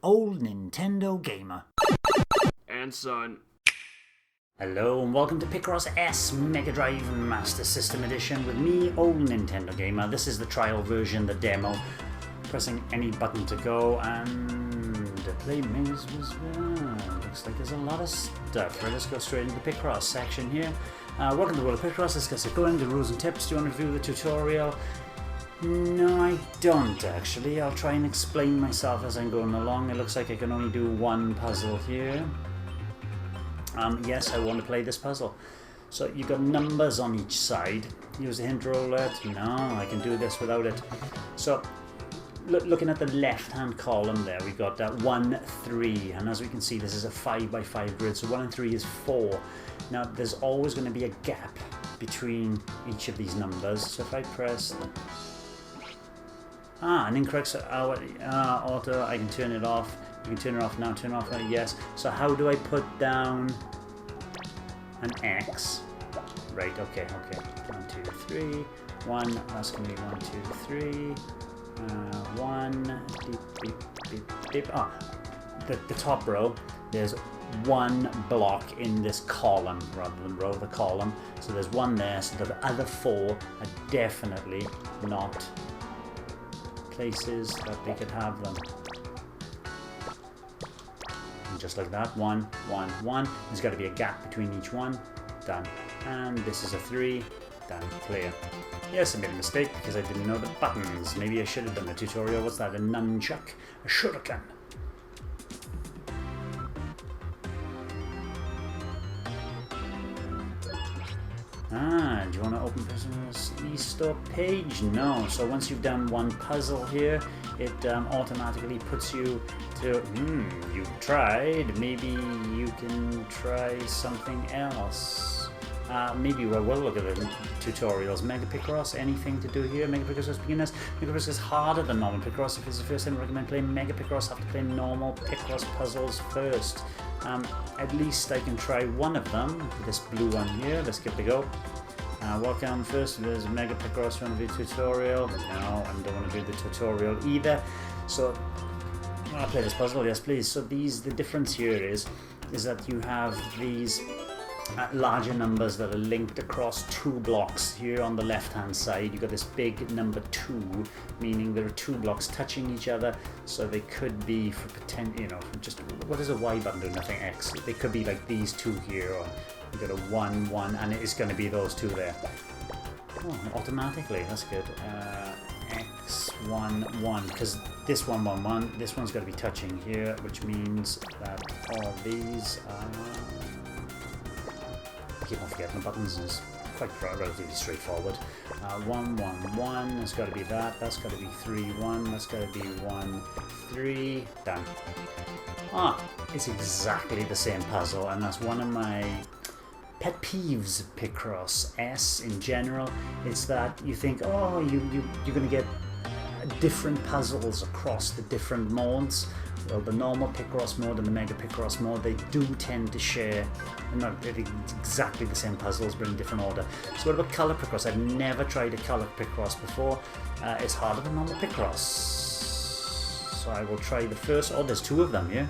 old Nintendo gamer. And son. Hello and welcome to Picross S Mega Drive Master System Edition with me, old Nintendo gamer. This is the trial version, the demo. Pressing any button to go and play menus as well. Looks like there's a lot of stuff. Right, let's go straight into the Picross section here. Welcome to the world of Picross. Let's get going. The rules and tips. Do you want to review the tutorial? No, I don't actually. I'll try and explain myself as I'm going along. It looks like I can only do one puzzle here. Yes, I want to play this puzzle. So you've got numbers on each side. Use the hint roulette. No, I can do this without it. So looking at the left-hand column there, we've got 1, 3, and as we can see, this is a 5x5 grid. So 1 and 3 is 4. Now there's always going to be a gap between each of these numbers. So if I press an incorrect auto, I can turn it off. You can turn it off now, turn it off now, yes. So how do I put down an X? Right, okay. 1, 2, 3, 1, that's going to be 1, 2, 3, 1, beep, beep, beep, beep. The top row, there's one block in this column rather than row, the column. So there's one there, so the other 4 are definitely not places that they could have them. And just like that, 1, 1, 1. There's got to be a gap between each one. Done. And this is a 3. Done. Clear. Yes, I made a mistake because I didn't know the buttons. Maybe I should have done a tutorial. What's that? A nunchuck? A shuriken? Do you want to open Business e-store page? No. So once you've done one puzzle here, it automatically puts you to, you've tried, maybe you can try something else. Maybe we'll look at the tutorials. Mega Picross, anything to do here? Mega Picross beginners. Mega Picross is harder than normal Picross. If it's the first time I recommend playing Mega Picross, have to play normal Picross puzzles first. At least I can try one of them. This blue one here. Let's give it a go. Welcome first. There's Mega Picross. You want to do tutorial? No, I don't want to do the tutorial either. So I'll play this puzzle. Yes, please. So the difference here is that you have these larger numbers that are linked across 2 blocks. Here on the left hand side you've got this big number 2, meaning there are 2 blocks touching each other, so they could be for potential, just what does a Y button do? Nothing. X. They could be like these 2 here, or you've got a 1, 1, and it's going to be those 2 there. Oh, automatically, that's good. X, 1, 1, because this 1, 1, 1, this one's got to be touching here, which means that all these are... I keep on forgetting the buttons. Is quite relatively straightforward. 1, 1, 1. That's got to be that. That's got to be 3, 1. That's got to be 1, 3. Done. It's exactly the same puzzle, and that's one of my pet peeves. Picross S in general. It's that you think, you're going to get different puzzles across the different modes. Well, the normal Picross mode and the Mega Picross mode, they do tend to share, not exactly the same puzzles, but in different order. So what about Color Picross? I've never tried a Color Picross before. It's harder than normal Picross. So I will try the first. There's 2 of them here.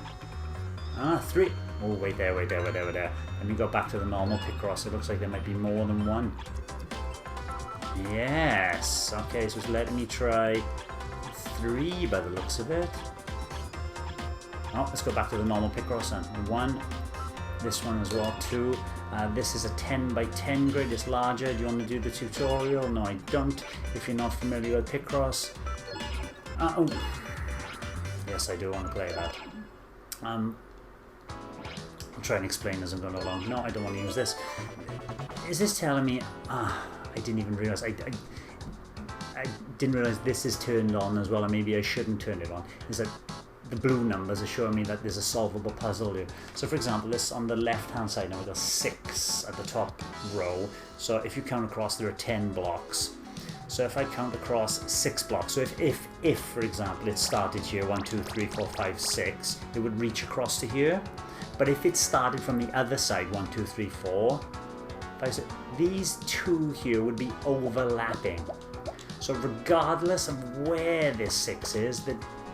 3. Oh, wait there. Let me go back to the normal Picross. It looks like there might be more than one. Yes. Okay, so it's letting me try 3 by the looks of it. Let's go back to the normal Picross and 1. This one as well, 2. This is a 10x10 grid. It's larger. Do you want to do the tutorial? No, I don't. If you're not familiar with Picross. Yes, I do want to play that. I'll try and explain as I'm going along. No, I don't want to use this. Is this telling me... I didn't even realize. I didn't realize this is turned on as well, and maybe I shouldn't turn it on. Is that the blue numbers are showing me that there's a solvable puzzle here. So for example, this on the left hand side now, we've got 6 at the top row. So if you count across, there are 10 blocks. So if I count across 6 blocks, so if for example it started here 1, 2, 3, 4, 5, 6, it would reach across to here. But if it started from the other side, 1, 2, 3, 4, 5, 6, these 2 here would be overlapping. So regardless of where this 6 is,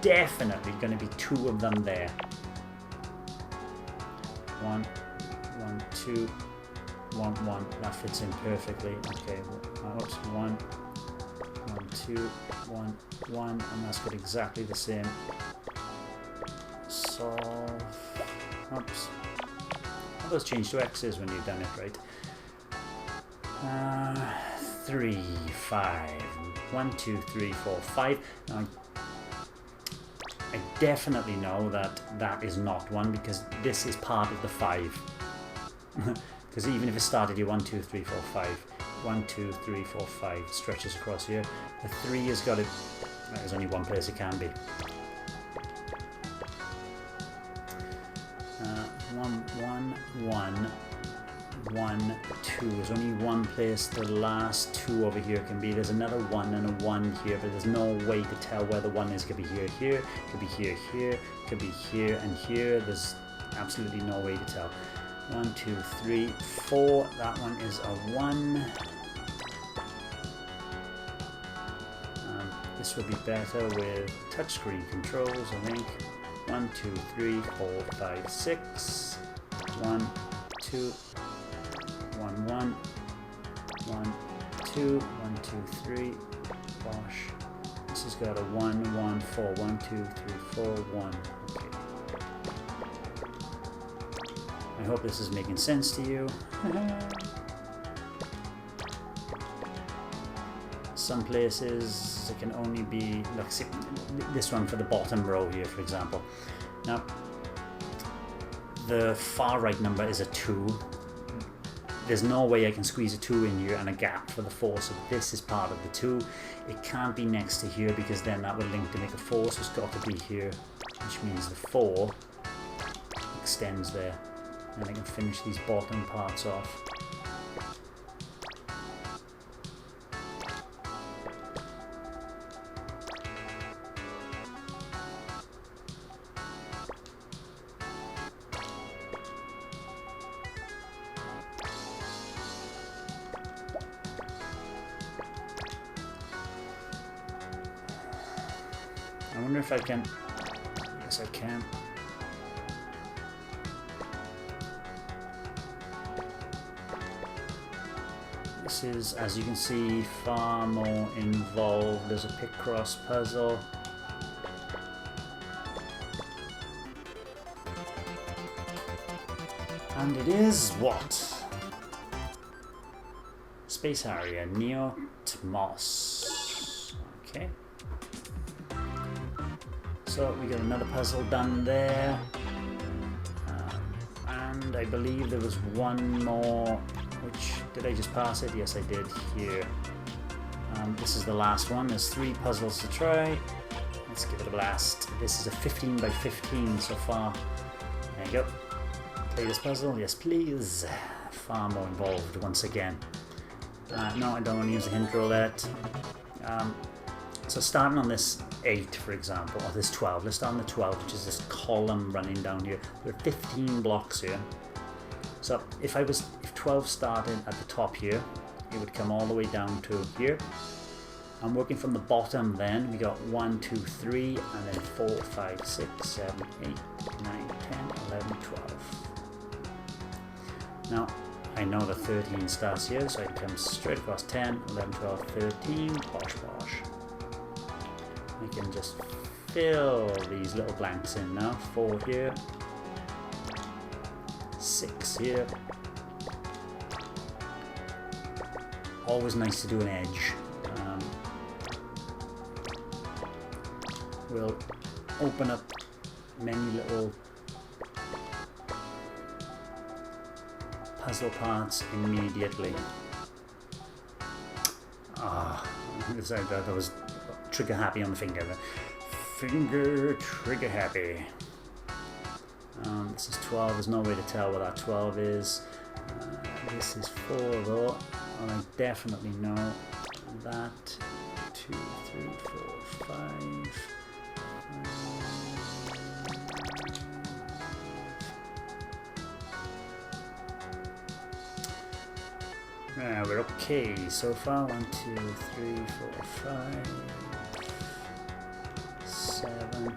definitely going to be 2 of them there. 1, 1, 2, 1, 1. That fits in perfectly. Okay, oops, 1, 1, 2, 1, 1, and that's got exactly the same. Solve. Oops. All those change to X's when you've done it right. 3, 5. 1, 2, 3, 4, 5. Now, I definitely know that that is not 1 because this is part of the 5. Because even if it started here 1, 2, 3, 4, 5, 1, 2, 3, 4, 5 stretches across here. The 3 has got to. There's only one place it can be. 1, 1, 1, 2. There's only one place the last 2 over here can be. There's another 1 and a 1 here, but there's no way to tell where the 1 is. Could be here, here, could be here, here, could be here and here. There's absolutely no way to tell. 1, 2, 3, 4. That one is a 1. This would be better with touchscreen controls, I think. 1, 2, 3, 4, 5, 6. 1, 2, 1, 1, 1, 2, 1, 2, 3. Gosh. This has got a 1, 1, 4. 1, 2, 3, 4, 1. Okay. I hope this is making sense to you. Some places it can only be, look, see, this one for the bottom row here, for example. Now, the far right number is a 2. There's no way I can squeeze a 2 in here and a gap for the 4, so this is part of the 2. It can't be next to here because then that would link to make a 4, so it's got to be here, which means the 4 extends there. And I can finish these bottom parts off. I wonder if I can. Yes, I can. This is, as you can see, far more involved as a Picross puzzle. And it is what? Space Harrier, Neotmos. Okay. So we got another puzzle done there. And I believe there was one more, which, did I just pass it? Yes, I did here. This is the last one. There's 3 puzzles to try. Let's give it a blast. This is a 15 by 15 so far. There you go. Play this puzzle. Yes, please. Far more involved once again. No, I don't want to use a hint roulette. So starting on this 8, for example, or this 12. Let's start on the 12, which is this column running down here. There are 15 blocks here. So if 12 started at the top here, it would come all the way down to here. I'm working from the bottom then. We got 1, 2, 3, and then 4, 5, 6, 7, 8, 9, 10, 11, 12. Now, I know the 13 starts here, so it comes straight across 10, 11, 12, 13, posh posh. I can just fill these little blanks in now. 4 here, 6 here. Always nice to do an edge. We'll open up many little puzzle parts immediately. That was trigger happy on the finger. Finger trigger happy. This is 12. There's no way to tell what that 12 is. This is 4 though. And I definitely know that. 2, 3, 4, 5. We're okay so far. 1, 2, 3, 4, 5, 7,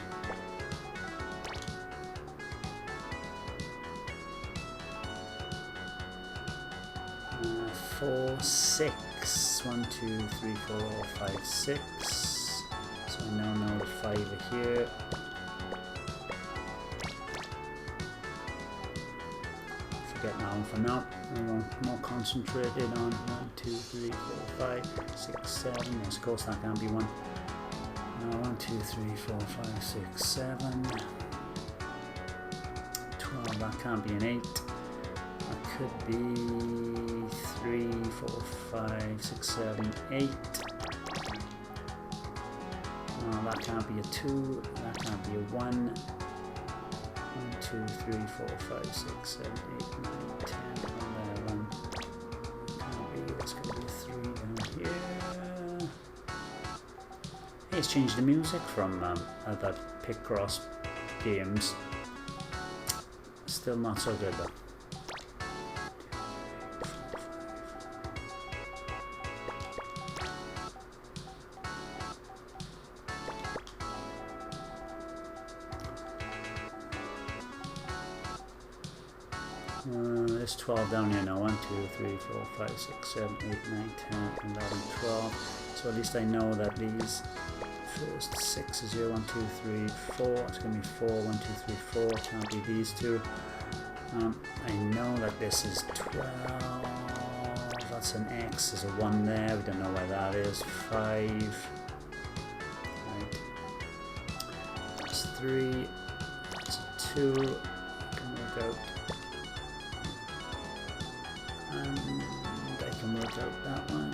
4, 6. 1, 2, 3, 4, 5, 6. So I now know the 5 are here. Forget that one for now. I'm more concentrated on 1, 2, 3, 4, 5, 6, 7. Yes, of course that can't be 1. 1, 2, 3, 4, 5, 6, 7. 12, that can't be an 8. That could be 3, 4, 5, 6, 7, 8. That can't be a 2. That can't be a 1. 1, 2, 3, 4, 5, 6, 7, 8, 9, 10, 11. Can't be. That's going to be a 3 down here. Hey, it's changed the music from other Picross games. Still not so good though. There's 12 down here now. 1, 2, 3, 4, 5, 6, 7, 8, 9, 10, 11, 12. So at least I know that these first 6 is here. 1, 2, 3, 4. It's going to be 4. 1, 2, 3, 4. Can't be these two. I know that this is 12. That's an X. There's a 1 there. We don't know where that is. 5. Right. That's 3. That's a 2. Can work out. And I can work out that one,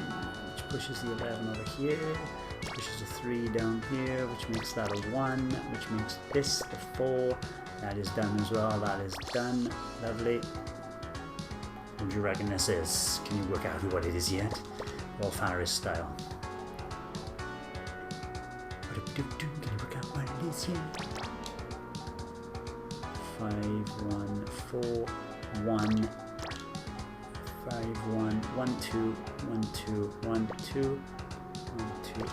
which pushes the 11 over here, pushes a 3 down here, which makes that a 1, which makes this the 4. That is done as well. That is done. Lovely. What do you reckon this is? Can you work out what it is yet? Well, Farris style. Can you work out what it is yet? 5, 1, 4, 1. 5, 1, 1, 2, 1, 2, 1, 2, 1, 2.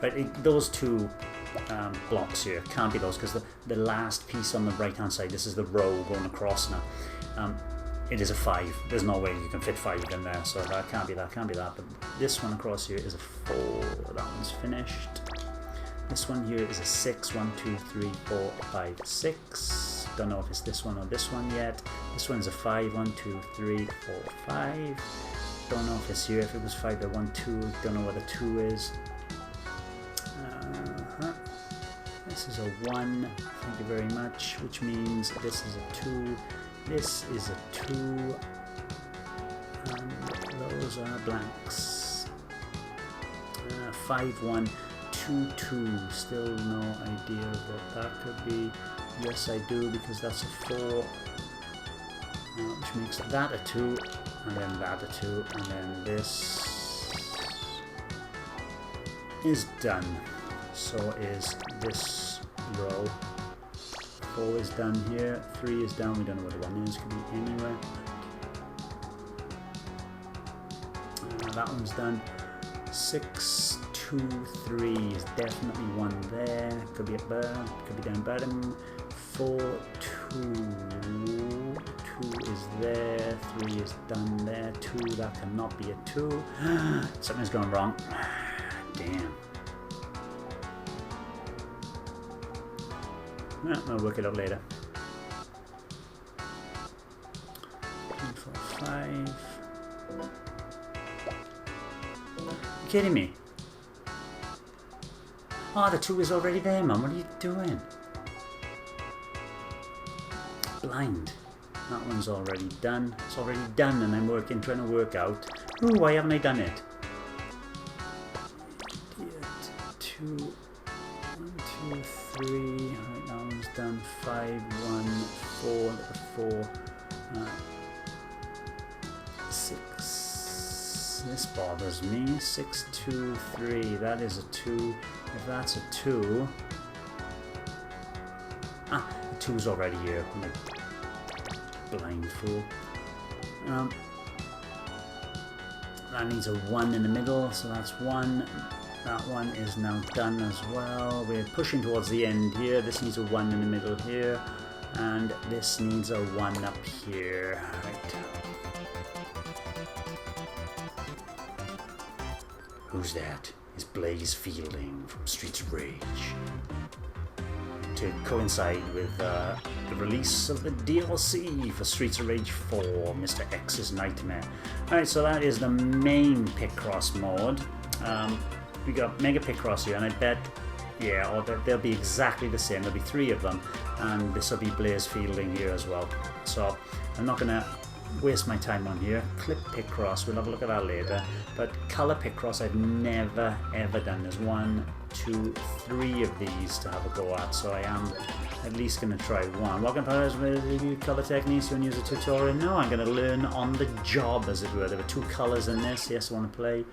Right, those two blocks here can't be those because the last piece on the right hand side, this is the row going across now. It is a 5. There's no way you can fit 5 in there, so that can't be that, can't be that. But this one across here is a 4. That one's finished. This one here is a 6. 1, 2, 3, 4, 5, 6. Don't know if it's this one or this one yet. This one's a 5. 1, 2, 3, 4, 5. Don't know if it's here. If it was 5, then 1, 2. Don't know what the 2 is. This is a 1. Thank you very much. Which means this is a 2. This is a 2, and those are blanks. 5, 1, 2, 2. Still no idea what that could be. Yes, I do, because that's a 4, which makes that a 2, and then that a 2, and then this is done. So is this row. 4 is done here, 3 is done, we don't know what the 1 is, could be anywhere. That one's done. 6, 2, 3 is definitely 1 there, could be up there, could be down bottom. 4, 2, 2 is there, 3 is done there, 2, that cannot be a 2. Something's gone wrong. Damn. I'll work it out later. 3, 4, 5. You kidding me? Oh, the 2 is already there, man. What are you doing? Blind. That one's already done. It's already done, and I'm trying to work out. Ooh, why haven't I done it? Idiot. 2. 1, 2, 3. Right, that one's done. 5, 1, 4, 4, 6. This bothers me. 6, 2, 3. That is a 2. If that's a 2, the 2 is already here. I'm a blind fool. that needs a 1 in the middle, so that's 1. That one is now done as well. We're pushing towards the end here. This needs a 1 in the middle here, and this needs a 1 up here. Right. Who's that? It's Blaze Fielding from Streets of Rage. To coincide with the release of the DLC for Streets of Rage 4, Mr. X's Nightmare. Alright, so that is the main Picross mode. We got Mega Picross here, and I bet, yeah, or they'll be exactly the same. There'll be 3 of them, and this will be Blaze Fielding here as well. So I'm not going to waste my time on here. Clip Picross, we'll have a look at that later. But Color Picross I've never ever done. There's 1, 2, 3 of these to have a go at, so I am at least going to try one. Welcome to Color Techniques. You want to use a tutorial? No, I'm going to learn on the job, as it were. There were 2 colors in this. Yes, I want to play.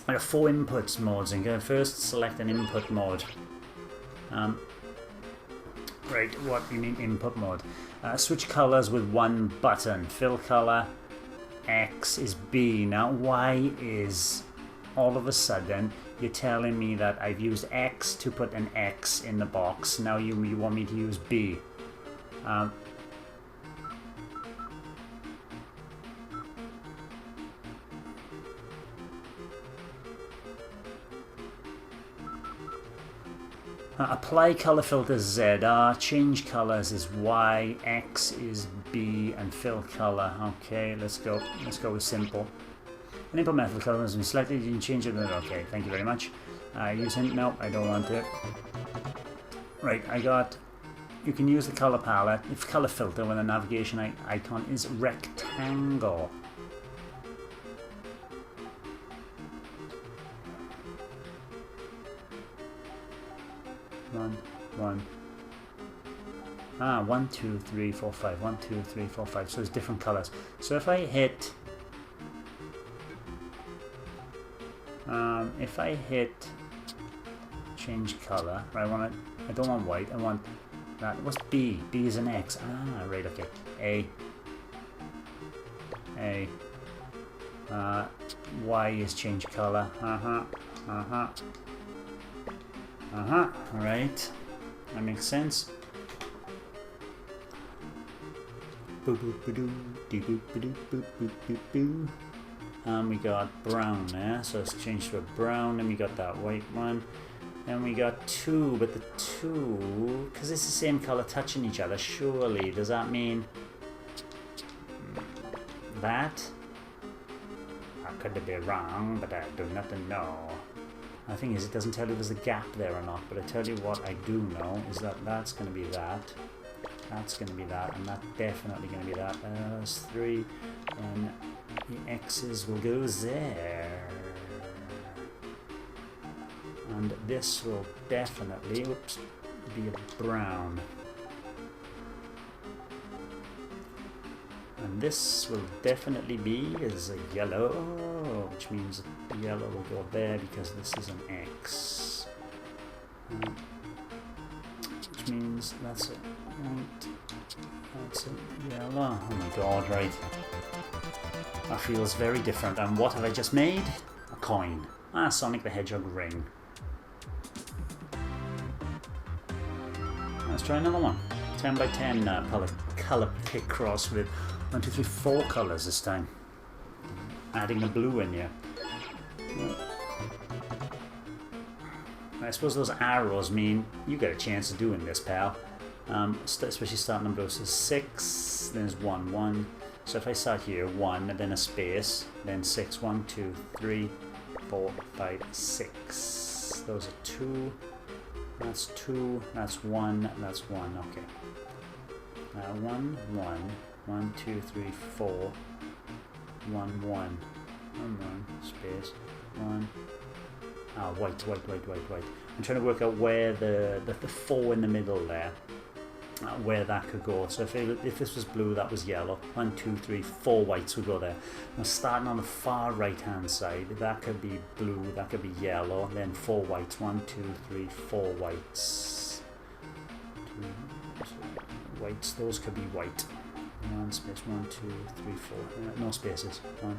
I got 4 inputs modes. I'm going to first select an input mode. Right, what do you mean input mode? Switch colors with 1 button. Fill color. X is B. Now, why is all of a sudden you're telling me that I've used X to put an X in the box? Now you want me to use B. Apply color filter Z, change colors is Y, X is B, and fill color. Okay, let's go with simple. An input method color has been selected, you can change it. Okay, thank you very much. Use hint, no, I don't want it. Right, you can use the color palette, if color filter when the navigation icon is rectangle. One, 2, 3, 4, 5. 1, 2, 3, 4, 5. So it's different colors. So if I hit, change color, right? I don't want white. I want that. What's B? B is an X. Right. Okay. A. Y is change color. Right. That makes sense. We got brown there, so let's change to a brown, and we got that white one. And we got 2, but the 2, because it's the same color touching each other, surely, does that mean that? I could be wrong, but I do not know. The thing is, it doesn't tell you if there's a gap there or not, but I tell you what I do know is that that's going to be that, that's going to be that, and that's definitely going to be that. That's 3, and the X's will go there. And this will definitely, be a brown. And this will definitely be as a yellow, which means the yellow will go there because this is an X. Which means that's it, right? That's it, yellow. Oh my god, right. That feels very different. And what have I just made? A coin. Sonic the Hedgehog ring. Let's try another one. 10 by 10 color Picross with 1, 2, 3, 4 colors this time. Adding a blue in here. I suppose those arrows mean you get a chance of doing this, pal. Especially starting on blue. So 6, then there's 1, 1. So if I start here, 1, and then a space, then 6, 1, 2, 3, 4, 5, 6. Those are 2. That's 2. That's 1. That's 1. Okay. 1, 1. 1, 2, 3, 4. 1, 1. 1, 1. Space. 1. White. I'm trying to work out where the 4 in the middle there, where that could go. So if this was blue, that was yellow. 1, 2, 3, 4 whites would go there. Now starting on the far right hand side, that could be blue, that could be yellow, then 4 whites. 1, 2, 3, 4 whites. 2 whites, those could be white. 1 space 1, 2, 3, 4. No spaces. 1.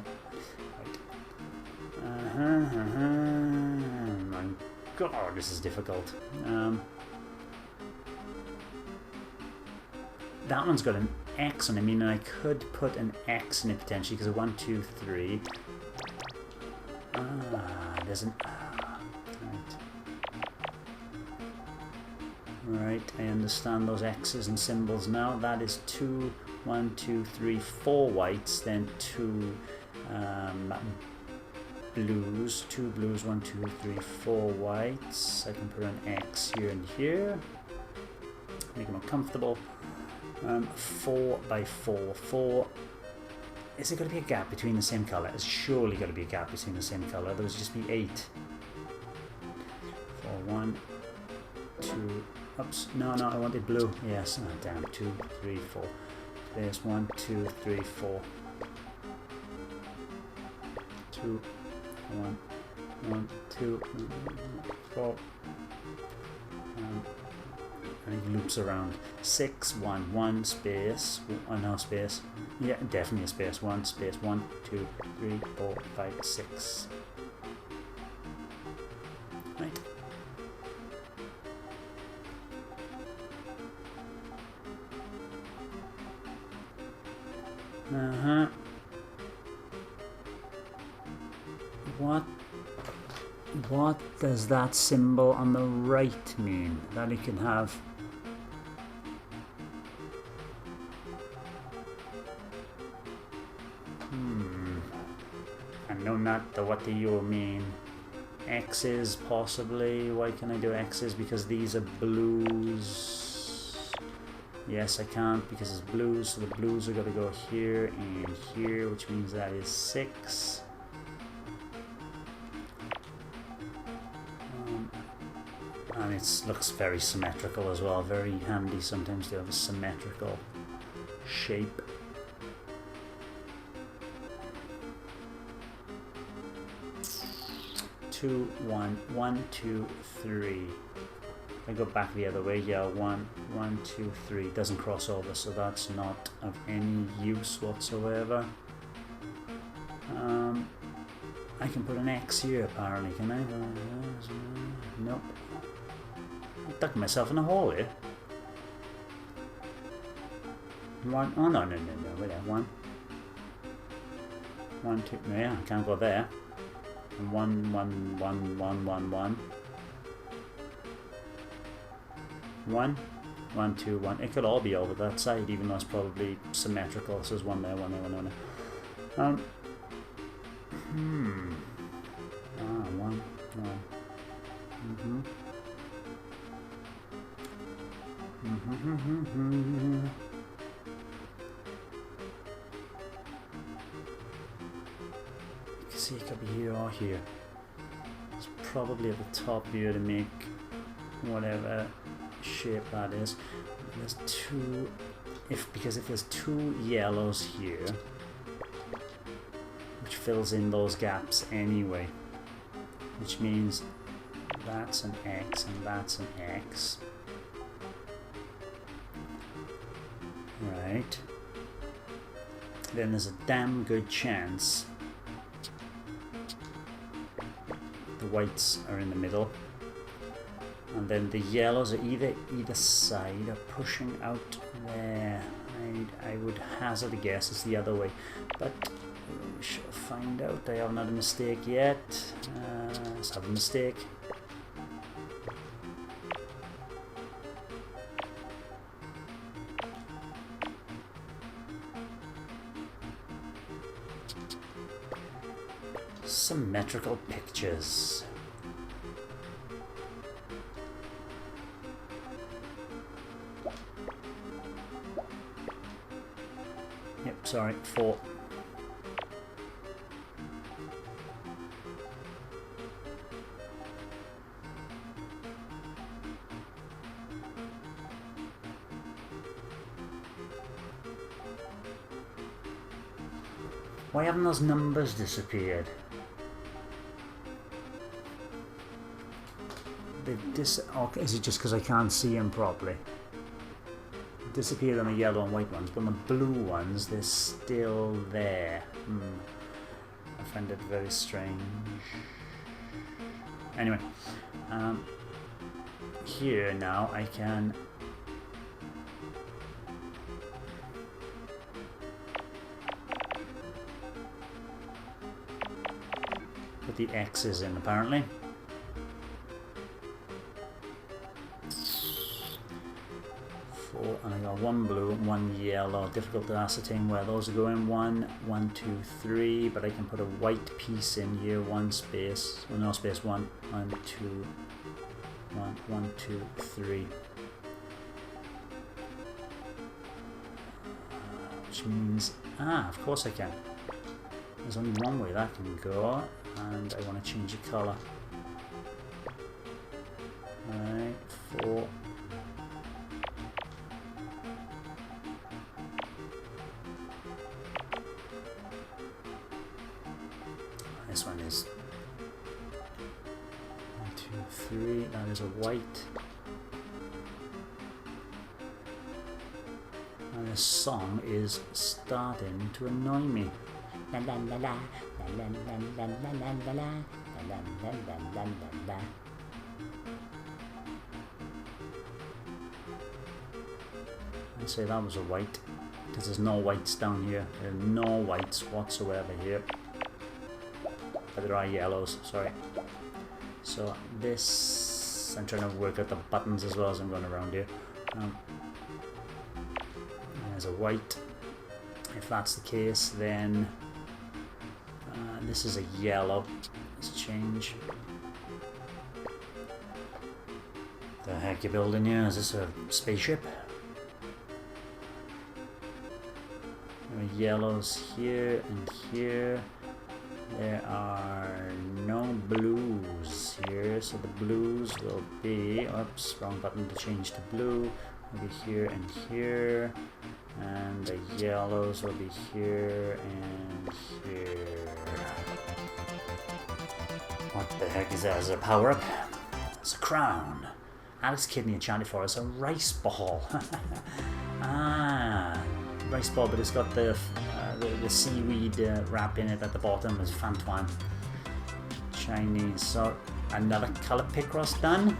Right. My God, this is difficult. That one's got an X on it. I mean, I could put an X in it potentially because of 1, 2, 3. There's an right, I understand those X's and symbols now. That is 2, 1, 2, 3, 4 whites, then 2 blues. 2 blues, 1, 2, 3, 4 whites. I can put an X here and here. Make it more comfortable. 4 by 4. 4. Is there going to be a gap between the same colour? There's surely going to be a gap between the same colour. There would just be 8. 4, 1, 2. Oops. No, I wanted blue. Yes. Oh, damn. 2, 3, 4. There's 1, 2, 3, 4. 2, 1, 1, 2, 4. And it loops around. 6, 1, 1 space. No space. Yeah, definitely a space. 1 space. 1, 2, 3, 4, 5, 6. Right. What does that symbol on the right mean? That it can have I know not what do you mean. X's possibly. Why can I do X's? Because these are blues. Yes, I can't because it's blues, so the blues are going to go here and here, which means that is 6. And it looks very symmetrical as well. Very handy sometimes to have a symmetrical shape. Two, 1, 1, 2, 3. I go back the other way. Yeah, 1, 1, 2, 3. Doesn't cross over, so that's not of any use whatsoever. I can put an X here apparently, can I? Nope. I dug myself in a hole here. 1. Oh no! Wait there. 1, 1, 2. Yeah, I can't go there. 1, 1, 1, 1, 1, 1. 1, 1, 2, 1. It could all be over that side, even though it's probably symmetrical. So there's 1 there, 1 there, 1 there, 1 there. 1. You can see it could be here or here. It's probably at the top here to make whatever shape that is. There's 2. Because if there's 2 yellows here, which fills in those gaps anyway, which means that's an X and that's an X. Right. Then there's a damn good chance the whites are in the middle, and then the yellows are either side are pushing out there. I would hazard a guess it's the other way, but we shall find out. I haven't had a mistake yet. Let's have a mistake. Symmetrical pictures. Yep, sorry, 4. Why haven't those numbers disappeared? Or is it just because I can't see them properly? disappeared on the yellow and white ones, but on the blue ones, they're still there. I find it very strange. Anyway, here now I can put the X's in apparently. And I got one blue and one yellow. Difficult to ascertain where those are going. 1, 1, 2, 3. But I can put a white piece in here. 1 space. Well, no space. 1, 1, 2, 1, 1, 2, 3. Which means, of course I can. There's only one way that can go, and I want to change the color. Alright, 4. This one is 1, 2, 3. That is a white. And this song is starting to annoy me. La la la la la la la la la la la la la la la la. I'd say that was a white, because there's no whites down here. There are no whites whatsoever here. But there are yellows, sorry. So this, I'm trying to work out the buttons as well as I'm going around here. There's a white. If that's the case, then this is a yellow. Let's change. The heck you building here? Is this a spaceship? There are yellows here and here. There are no blues here, so the blues will be, oops, wrong button to change to blue, will be here and here, and the yellows will be here and here. What the heck is that? Is it a power-up? It's a crown. Alex Kidney enchanted for us a rice ball. Rice ball, but it's got the seaweed wrap in it at the bottom as Fantuan. Chinese. So another colour Picross done.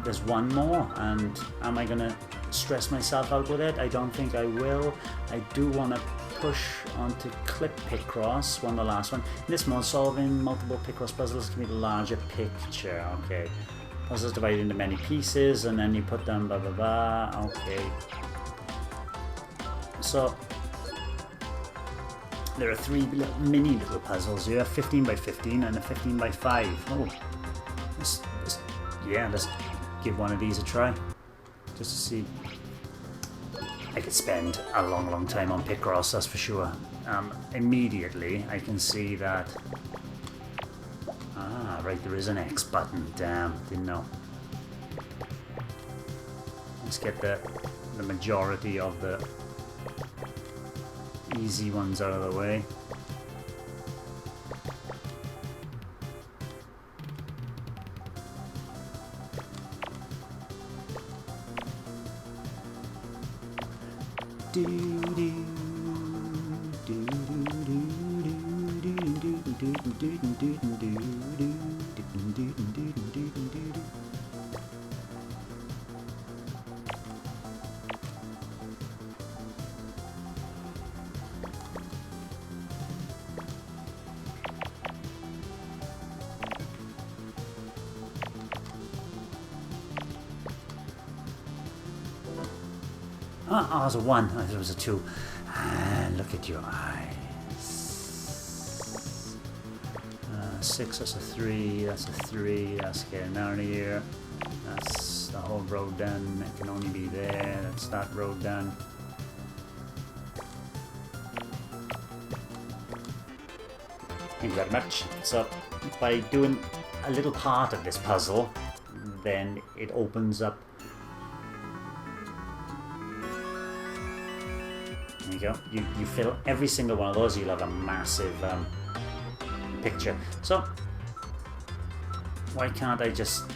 There's one more, and am I gonna stress myself out with it? I don't think I will. I do want to push onto Clip Picross, one the last one. In this mode, solving multiple Picross puzzles can be the larger picture. Okay. Puzzles divided into many pieces, and then you put them blah blah blah. Okay. So there are 3 mini little puzzles here, 15 by 15 and a 15 by 5. Oh, yeah, let's give one of these a try, just to see. I could spend a long time on Picross, that's for sure. Immediately I can see that, right, there is an X button, damn, didn't know. Let's get the majority of the easy ones out of the way. Oh, it was a 1. I thought it was a 2. Look at your eyes. 6, that's a 3. That's a 3. That's getting out of here. That's the whole road done. It can only be there. That's that road done. Thank you very much. So, by doing a little part of this puzzle, then it opens up. There you go. You fill every single one of those, you'll have a massive picture. So why can't I just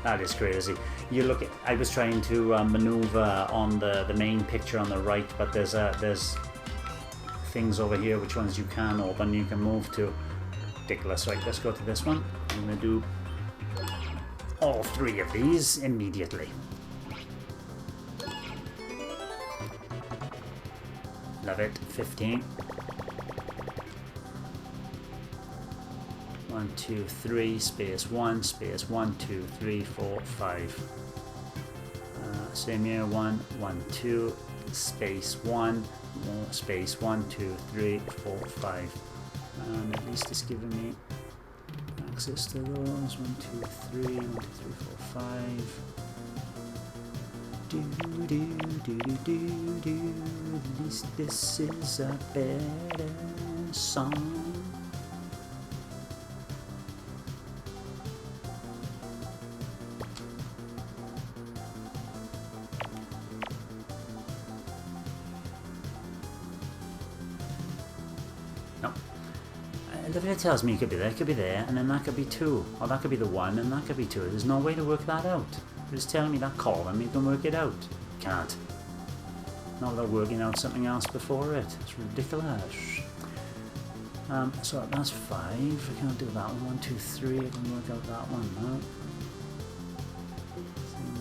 That is crazy. You look at, I was trying to maneuver on the main picture on the right, but there's things over here which ones you can open, you can move to. Ridiculous. Right, let's go to this one. I'm going to do all 3 of these immediately. Love it. 15. 1, 2, 3, space 1, space 1, 2, 3, 4, 5. Same here. 1, 1, 2, space 1, space 1, 2, 3, 4, 5. And at least it's giving me access to those. 1, 2, 3, 1, 2, 3, 4, 5. Do do do do do do. At least this is a better song. It tells me it could be there, and then that could be 2, or that could be the 1, and that could be 2. There's no way to work that out. It's telling me that column, you can work it out. Can't. Not without working out something else before it. It's ridiculous. So that's 5. I can't do that one. 1, 2, 3. I can work out that one. No.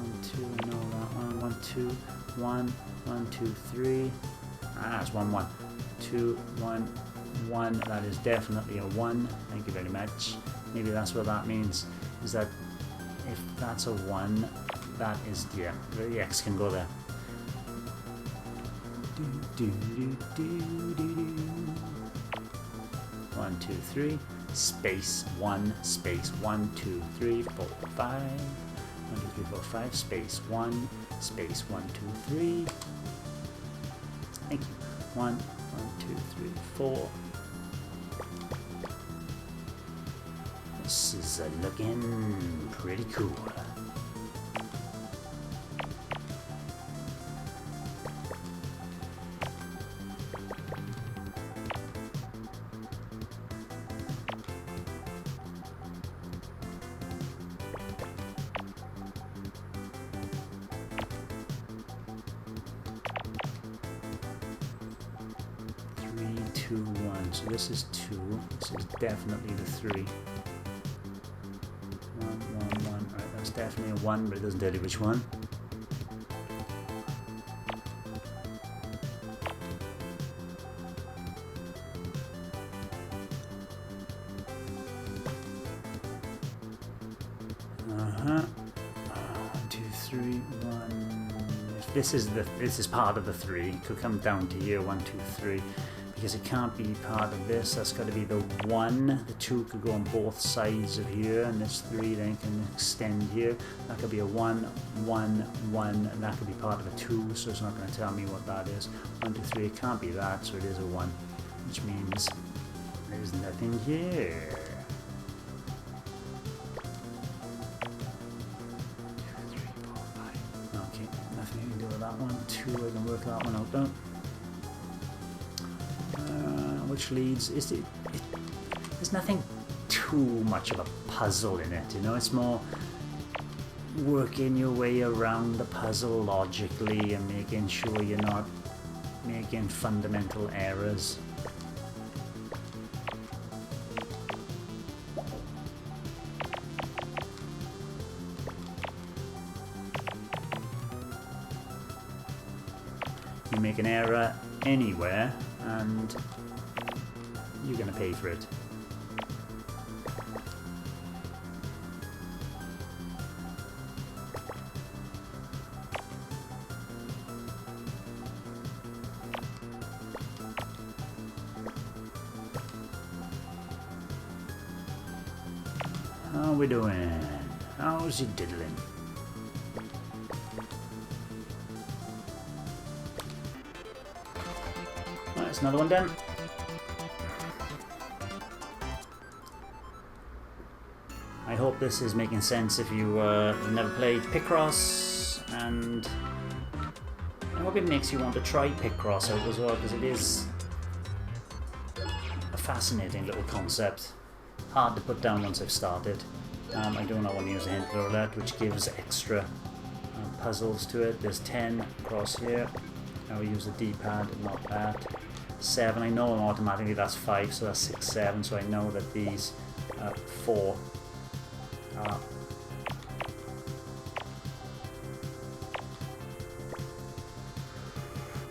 1, 2. No, that one. 1, 2. 1. 1, 2, 3. That's 1, 1. 2, 1. 1, that is definitely a 1. Thank you very much. Maybe that's what that means, is that if that's a 1, that is, yeah, the X can go there. 1, 2, 3, space 1, space 1, 2, 3, 4, 5. 1, 2, 3, 4, 5, space 1, space 1, 2, 3. Thank you. 1, 1, 2, 3, 4. This is looking pretty cool. So this is 2. This is definitely the 3. 1, 1, 1. Right, that's definitely a 1, but it doesn't tell you which one. Uh-huh. 1, 2, 3, 1. If this is part of the 3, it could come down to here. 1, 2, 3. Because it can't be part of this, that's got to be the 1. The 2 could go on both sides of here, and this 3 then can extend here. That could be a 1, 1, 1, and that could be part of a 2, so it's not going to tell me what that is. 1, 2, 3, it can't be that, so it is a 1, which means there's nothing here. 2, 3, 4, 5. Okay, nothing I can do with that one. 2, I can work that one out though. Which leads there's nothing too much of a puzzle in it, you know. It's more working your way around the puzzle logically and making sure you're not making fundamental errors. You make an error anywhere and you're going to pay for it. How are we doing? How's he diddling? Right, that's another one done. I hope this is making sense if you never played Picross, and I hope it makes you want to try Picross out as well, because it is a fascinating little concept. Hard to put down once I've started. I don't know when to use the hint roulette, which gives extra puzzles to it. There's 10 across here. I will use the D-pad, not that. 7, I know automatically that's 5, so that's 6, 7, so I know that these 4 are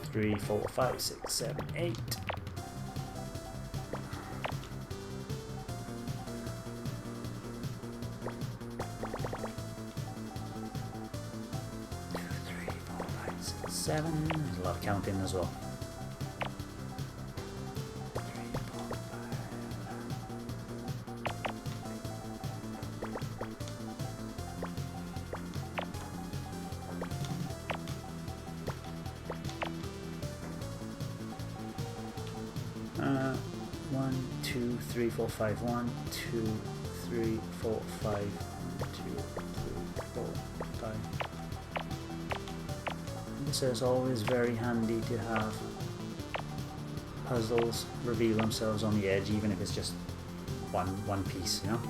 3, 4, 5, 6, 7, 8. Seven. There's a lot of counting as well. 3, 4, 5. 1, 2, 3, 4, 5. 1, 2, 3, 4, 5. 1, 2, 3, 4, 5. This is always very handy to have puzzles reveal themselves on the edge, even if it's just one piece, you know?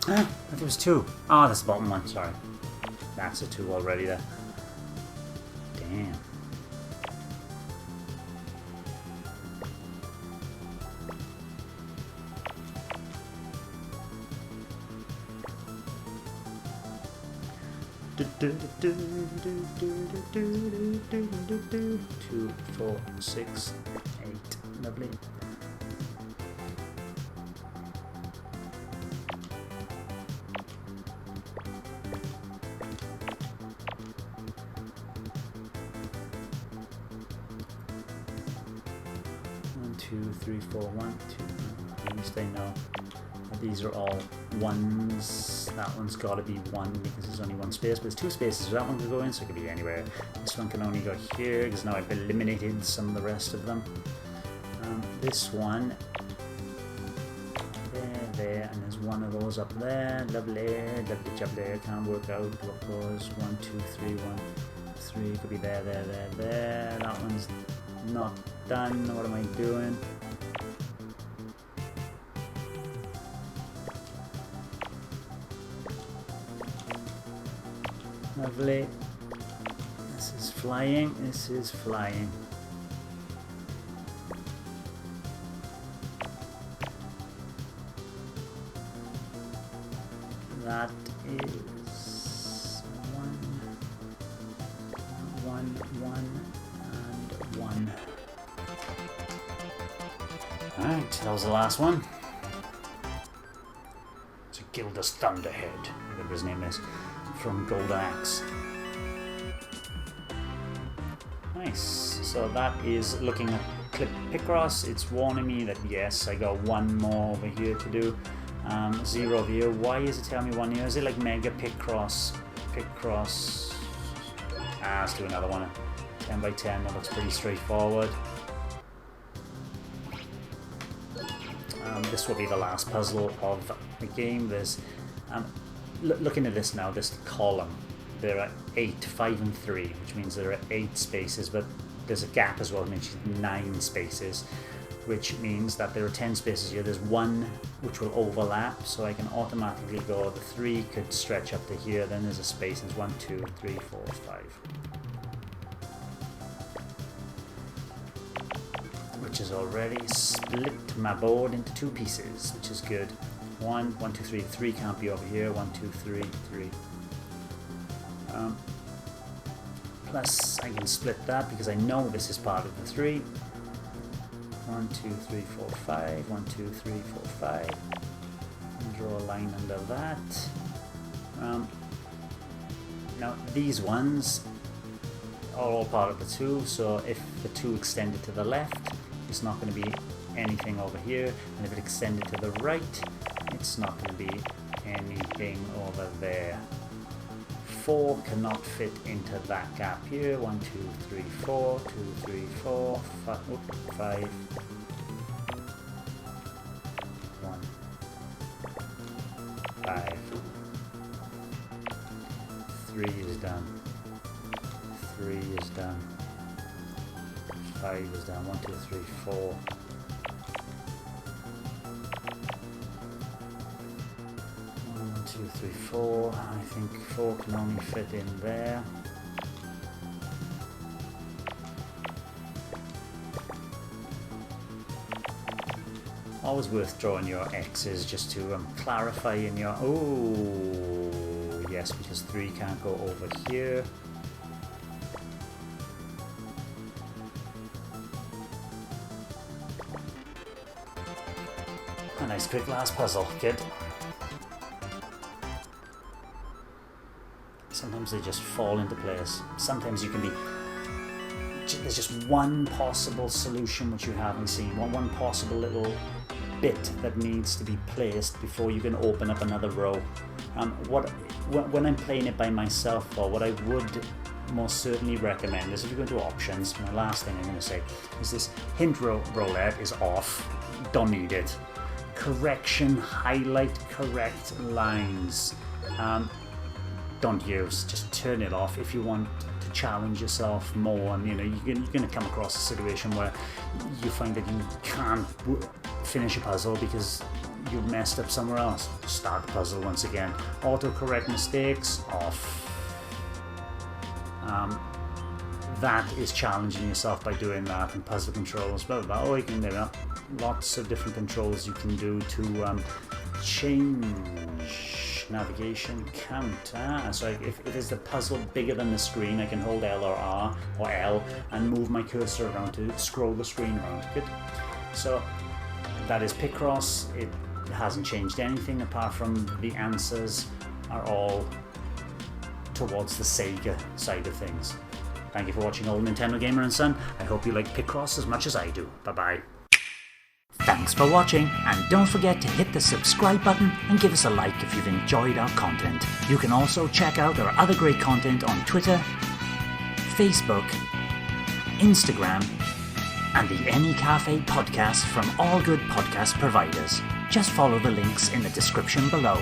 I think it was 2. Oh, that's the bottom one, sorry. That's a 2 already there. Damn. Two, 4, 6, 8. Lovely. Two, 3, 4, 1, 2. At least I know these are all 1s. That one's got to be 1 because there's only 1 space, but there's 2 spaces. So that one could go in, so it could be anywhere. This one can only go here because now I've eliminated some of the rest of them. This one, there, and there's one of those up there. Lovely, lovely, lovely. Can't work out what goes. 1, 2, 3, 1, 3. Could be there. That one's not done. What am I doing? Lovely. This is flying. This is flying. That is 1, 1, 1, and 1. Alright, that was the last one. It's a Gilda's Thunderhead, whatever his name is, from Golden Axe. Nice. So that is looking at Clip Picross. It's warning me that yes, I got 1 more over here to do. 0 over here. Why is it telling me 1 here? Is it like Mega Picross? Picross. Let's do another one. 10 by 10. That looks pretty straightforward. This will be the last puzzle of the game. There's looking at this now, this column, there are 8, 5 and 3, which means there are 8 spaces, but there's a gap as well, which means 9 spaces, which means that there are 10 spaces here. There's 1 which will overlap, so I can automatically go, the 3 could stretch up to here, then there's a space, there's 1, 2, 3, 4, 5. Which has already split my board into 2 pieces, which is good. 1, 1, 2, 3. 3 can't be over here. 1, 2, 3, 3. Plus, I can split that because I know this is part of the 3. 1, 2, 3, 4, 5. 1, 2, 3, 4, 5. And draw a line under that. Now, these ones are all part of the 2, so if the 2 extended to the left, it's not going to be anything over here, and if it extended to the right, it's not going to be anything over there. 4 cannot fit into that gap here. 1, 2, 3, 4, 2, 3, 4, 5, 5. 1, 5. 3 is done. 3 is done. 5 is done. 1, 2, 3, 4. 2, 3, 4. I think 4 can only fit in there. Always worth drawing your X's just to clarify in your... Oh, yes, because 3 can't go over here. A nice quick last puzzle, kid. Sometimes they just fall into place. Sometimes you can be... There's just one possible solution which you haven't seen. One possible little bit that needs to be placed before you can open up another row. When I'm playing it by myself, or what I would most certainly recommend is if you go to options, my last thing I'm going to say is this hint roulette is off. Don't need it. Correction, highlight correct lines. Don't use, just turn it off if you want to challenge yourself more. And you're going to come across a situation where you find that you can't finish a puzzle because you've messed up somewhere else. Start the puzzle once again. Auto-correct mistakes, off. That is challenging yourself by doing that, and puzzle controls, blah blah blah. Oh, you can do lots of different controls you can do to change navigation count. So if it is the puzzle bigger than the screen, I can hold L or R or L and move my cursor around to scroll the screen around. Good. So that is Picross. It hasn't changed anything apart from the answers are all towards the Sega side of things. Thank you for watching Old Nintendo Gamer & Son. I hope you like Picross as much as I do. Bye-bye. Thanks for watching, and don't forget to hit the subscribe button and give us a like if you've enjoyed our content. You can also check out our other great content on Twitter, Facebook, Instagram, and the Any Café podcast from all good podcast providers. Just follow the links in the description below.